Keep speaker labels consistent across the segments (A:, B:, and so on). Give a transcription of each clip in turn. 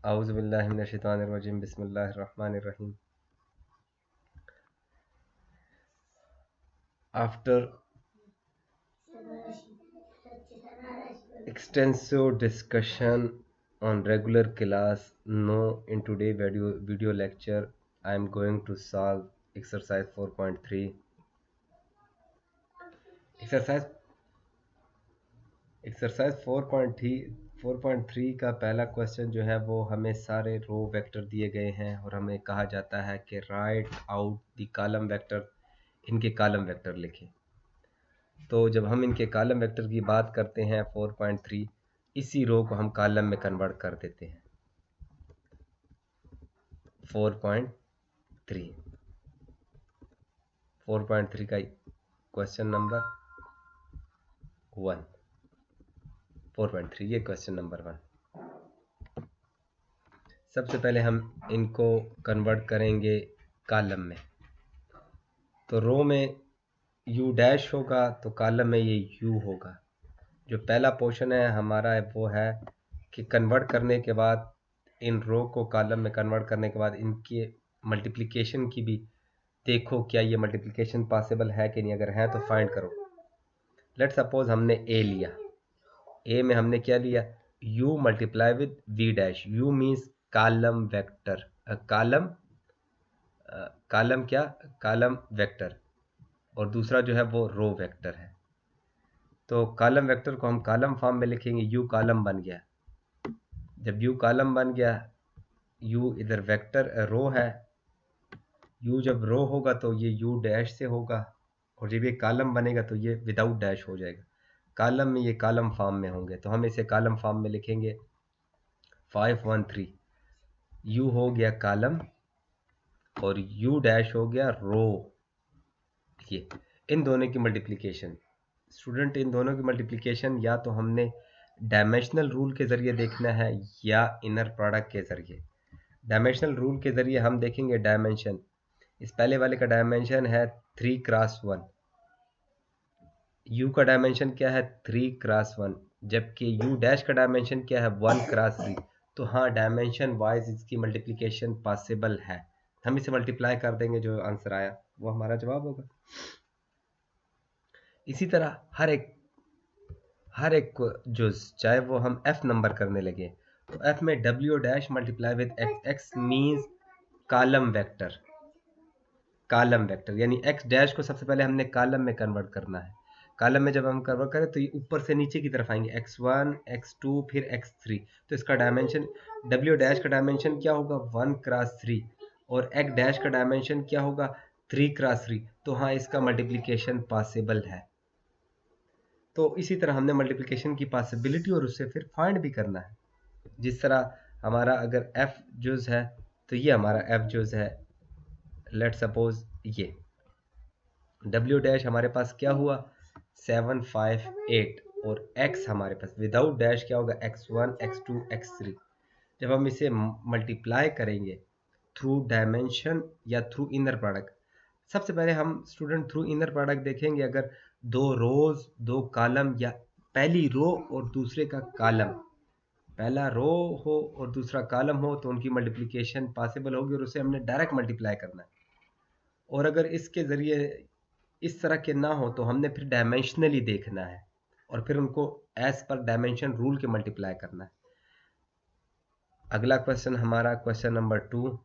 A: औज़ु बिल्लाहि मिनश शैतानिर रजीम बिस्मिल्लाहिर रहमानिर रहीम। After extensive discussion on regular class, no, in today's video lecture, I am going to solve exercise 4.3. Exercise 4.3 का पहला question जो है वो हमें सारे रो वेक्टर दिए गए हैं और हमें कहा जाता है कि right out the column vector, इनके कॉलम वेक्टर लिखें। तो जब हम इनके कॉलम वेक्टर की बात करते हैं 4.3, इसी रो को हम कॉलम में कन्वर्ट कर देते हैं। 4.3 का क्वेश्चन नंबर 1, 4.3 ये क्वेश्चन नंबर 1। सबसे पहले हम इनको कन्वर्ट करेंगे कॉलम में। तो रो में यू डैश होगा तो कॉलम में ये यू होगा। जो पहला पोर्शन है हमारा वो है कि कन्वर्ट करने के बाद इन रो को कॉलम में कन्वर्ट करने के बाद इनके मल्टीप्लिकेशन की भी देखो, क्या ये मल्टीप्लिकेशन पॉसिबल है कि नहीं। अगर है तो फाइंड करो। लेट सपोज हमने ए लिया, ए में हमने क्या लिया, u multiply with v dash. u means column vector, column vector, और दूसरा जो है वो रो वेक्टर है। तो कॉलम वेक्टर को हम कॉलम फॉर्म में लिखेंगे, u कॉलम बन गया। जब u कॉलम बन गया, u इधर वेक्टर रो है, u जब रो होगा तो ये u डैश से होगा, और जब ये कॉलम बनेगा तो ये विदाउट डैश हो जाएगा। कॉलम में ये कॉलम फॉर्म में होंगे तो हम इसे कॉलम फॉर्म में लिखेंगे। 513 u हो गया कॉलम और u डैश हो गया रो। ये इन दोनों की मल्टीप्लिकेशन, स्टूडेंट इन दोनों की मल्टीप्लिकेशन या तो हमने डायमेंशनल रूल के ज़रिए देखना है या इनर प्रोडक्ट के ज़रिए। डायमेंशनल रूल के ज़रिए हम देखेंगे डायमेंशन। इस पहले वाले का डायमेंशन है 3 क्रॉस 1, u का डायमेंशन क्या है 3 क्रॉस 1, जबकि u डैश का डायमेंशन क्या है 1 क्रॉस 3। तो हाँ, डायमेंशन वाइज इसकी मल्टीप्लिकेशन पॉसिबल है। हम इसे मल्टीप्लाई कर देंगे, जो आंसर आया वो हमारा जवाब होगा। इसी तरह हर एक जो चाहे वो हम f नंबर करने लगे तो f में w dash multiply with x means column vector, यानी x डैश को सबसे पहले हमने कॉलम में कन्वर्ट करना है। कॉलम में जब हम कन्वर्ट करें तो ये ऊपर से नीचे की तरफ आएंगे, x1 x2 फिर x3। तो इसका डायमेंशन w डैश का डायमेंशन क्या होगा 1 क्रॉस 3 और x डैश का डायमेंशन क्या होगा 3 क्रॉस 3। तो हाँ, इसका मल्टीप्लिकेशन पॉसिबल है। तो इसी तरह हमने मल्टीप्लिकेशन की पॉसिबिलिटी और उससे फिर फाइंड भी करना है। जिस तरह हमारा अगर f जुज़ है तो ये हमारा f जुज़ है। लेट सपोज ये w डैश हमारे पास क्या हुआ 758 और x हमारे पास विदाउट डैश क्या होगा x1 x2 x3। जब हम इसे मल्टीप्लाई करेंगे थ्रू डायमेंशन या थ्रू इनर प्रोडक्ट, सबसे पहले हम स्टूडेंट थ्रू इनर प्रोडक्ट देखेंगे। अगर दो रोज दो कॉलम या पहली रो और दूसरे का कॉलम, पहला रो हो और दूसरा कॉलम हो तो उनकी मल्टीप्लिकेशन पॉसिबल होगी और उसे हमने डायरेक्ट मल्टीप्लाई करना है। और अगर इसके ज़रिए इस तरह के ना हो तो हमने फिर डायमेंशनली देखना है और फिर उनको एज पर डायमेंशन रूल के मल्टीप्लाई करना है। अगला क्वेश्चन हमारा question number 2।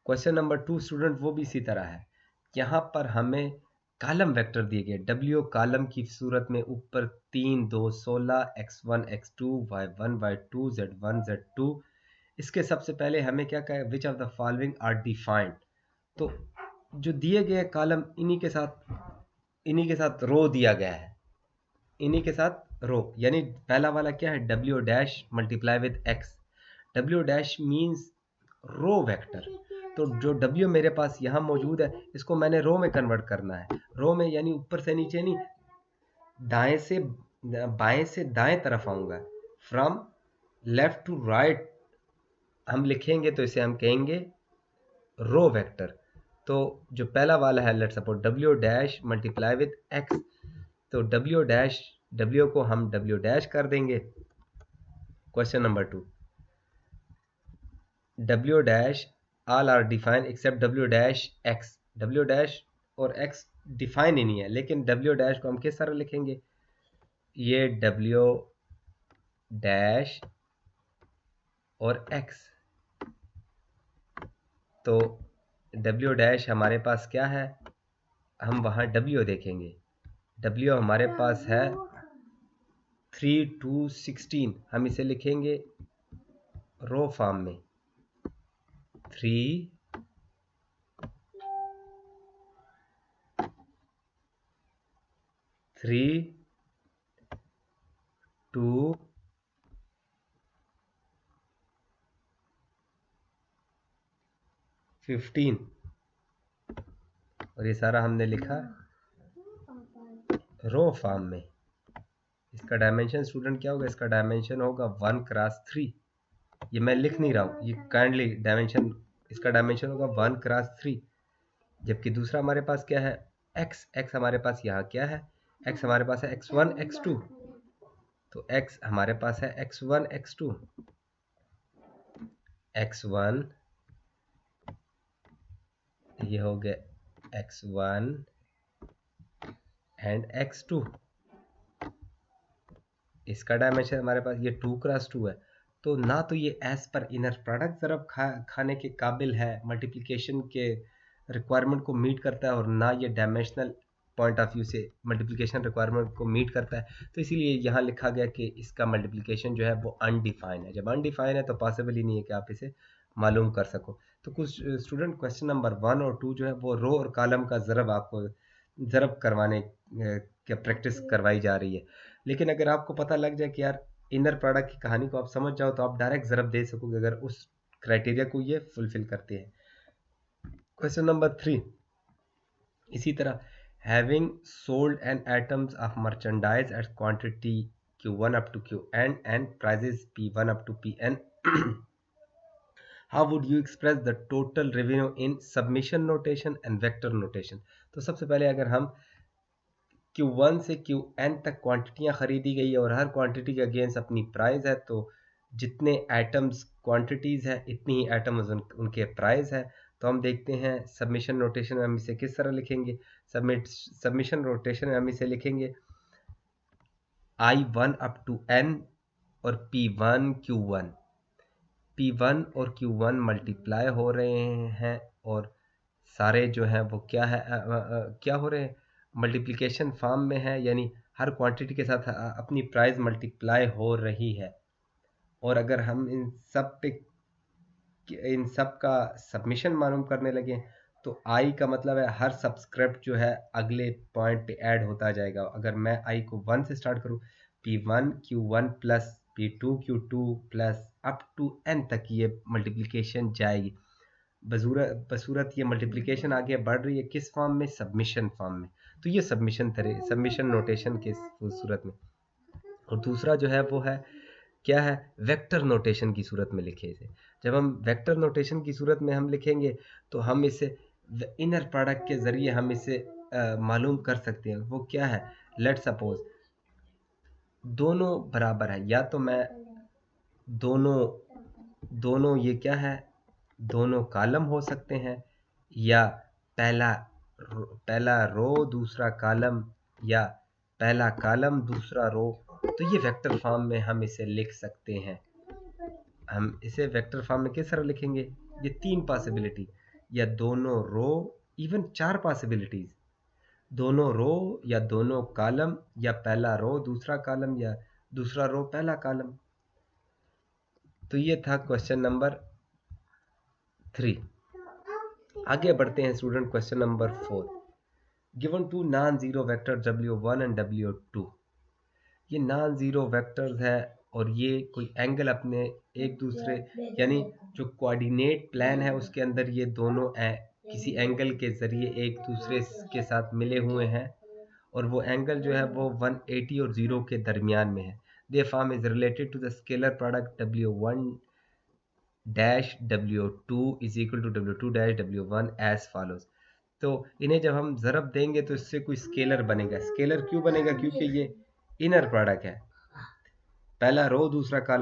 A: Question number 2 student वो भी इसी तरह है। यहाँ पर हमें कॉलम वेक्टर दिए गए, w कॉलम की सूरत में ऊपर 3 2 16 x1 x2 y1 y2 z1 z2। इसके सबसे पहले हमें क्या कहा, which of the following are defined. तो जो दिए गए कॉलम इन्हीं के साथ रो दिया गया है, इन्हीं के साथ रो, यानी पहला वाला क्या है w dash multiply with x। w dash means row vector. तो जो w मेरे पास यहाँ मौजूद है इसको मैंने रो में कन्वर्ट करना है। रो में यानी ऊपर से नीचे नहीं, बाएं से दाएं तरफ आऊँगा, फ्रॉम लेफ्ट टू राइट हम लिखेंगे तो इसे हम कहेंगे रो वेक्टर। तो जो पहला वाला है let's suppose w dash multiply with x, तो w को हम w डैश कर देंगे। Question number 2, W dash all are defined except W dash x. W dash और x डिफाइन ही नहीं है, लेकिन W dash को हम किस तरह लिखेंगे? ये W dash और x, तो W dash हमारे पास क्या है? हम वहाँ W देखेंगे, W हमारे पास है 3 to 16, हम इसे लिखेंगे रो फॉर्म में 3 to 15, और ये सारा हमने लिखा रो फॉर्म में। इसका डायमेंशन स्टूडेंट क्या होगा? इसका डायमेंशन होगा 1 क्रॉस 3। ये मैं लिख नहीं रहा हूँ, ये काइंडली डायमेंशन, इसका डायमेंशन होगा 1 क्रॉस 3। जबकि दूसरा हमारे पास क्या है? x हमारे पास यहाँ क्या है? x हमारे पास है x1 x2, तो x हमारे पास है x1 x2, x1 ये हो गया x1 एंड x2। इसका डायमेंशन हमारे पास ये 2 क्रॉस 2 है, तो ना तो ये एज पर इनर प्रोडक्ट ज़रब खाने के काबिल है, मल्टीप्लिकेशन के रिक्वायरमेंट को मीट करता है, और ना ये डायमेंशनल पॉइंट ऑफ व्यू से मल्टीप्लिकेशन रिक्वायरमेंट को मीट करता है। तो इसीलिए यहाँ लिखा गया कि इसका मल्टीप्लिकेशन जो है वो अनडिफाइन है। जब अनडिफाइन है तो पॉसिबल ही नहीं है कि आप इसे मालूम कर सको। तो कुछ स्टूडेंट क्वेश्चन नंबर 1 और 2 जो है वो रो और कॉलम का ज़रब आपको ज़रब करवाने की प्रैक्टिस करवाई जा रही है। लेकिन अगर आपको पता लग जाए कि यार इनर प्रोडक्ट की कहानी को आप समझ जाओ, तो आप डायरेक्ट ज़रब दे सकोगे अगर उस क्राइटेरिया को ये फुलफिल करते हैं। क्वेश्चन नंबर 3 इसी तरह, having sold an items of merchandise at quantity Q1 up to Qn and prices P1 up to Pn, how would you express the total revenue in submission notation and vector notation? तो सबसे पहले अगर हम Q1 से Qn तक क्वांटिटियां खरीदी गई है और हर क्वांटिटी के अगेंस्ट अपनी प्राइस है, तो जितने आइटम्स क्वांटिटीज़ है इतनी ही आइटम्स उनके प्राइस है। तो हम देखते हैं सबमिशन नोटेशन में हम इसे किस तरह लिखेंगे। सबमिशन नोटेशन में हम इसे लिखेंगे I1 अप टू N और P1 Q1। P1 और Q1 मल्टीप्लाई हो रहे हैं और सारे जो हैं वो क्या है क्या हो रहे हैं? मल्टीप्लिकेशन फॉर्म में है, यानी हर क्वांटिटी के साथ अपनी प्राइस मल्टीप्लाई हो रही है। और अगर हम इन सब का सबमिशन मालूम करने लगे तो आई का मतलब है हर सबस्क्रिप्ट जो है अगले पॉइंट पे ऐड होता जाएगा। अगर मैं आई को 1 से स्टार्ट करूँ, P1 Q1 plus P2 Q2 plus up to N तक ये मल्टीप्लिकेशन जाएगी। बसूरत ये मल्टीप्लिकेशन आगे बढ़ रही है किस फॉर्म में? सबमिशन फॉर्म में। तो ये सबमिशन नोटेशन के सूरत में। और दूसरा जो है वो है क्या है? वेक्टर नोटेशन की सूरत में लिखे इसे। जब हम वेक्टर नोटेशन की सूरत में हम लिखेंगे तो हम इसे इनर प्रोडक्ट के ज़रिए हम इसे मालूम कर सकते हैं। वो क्या है? लेट सपोज दोनों बराबर है, या तो मैं दोनों ये क्या है? दोनों कॉलम हो सकते हैं, या पहला रो दूसरा कॉलम, या पहला कॉलम दूसरा रो। तो ये वेक्टर फॉर्म में हम इसे लिख सकते हैं। हम इसे वेक्टर फॉर्म में किस तरह लिखेंगे? ये 3 पॉसिबिलिटी, या दोनों रो, इवन 4 पॉसिबिलिटीज, दोनों रो या दोनों कॉलम, या पहला रो दूसरा कॉलम, या दूसरा रो पहला कॉलम। तो ये था क्वेश्चन नंबर 3। आगे बढ़ते हैं student, question number 4। Given to non zero vector W1 and W2। ये नॉन जीरो वेक्टर्स है और ये कोई एंगल अपने एक दूसरे, यानी जो कोऑर्डिनेट प्लान है उसके अंदर ये दोनों किसी एंगल के ज़रिए एक दूसरे के साथ मिले हुए हैं, और वो एंगल जो है वो 180 और 0 के दरमियान में है। The form is related to the scalar product W1 dash W2 is equal to W2 dash W1 as follows. तो इन्हें जब हम ज़रब देंगे तो इससे कोई स्केलर बनेगा। स्केलर क्यों बनेगा? क्योंकि ये इनर प्रोडक्ट है, पहला रो दूसरा कॉलम।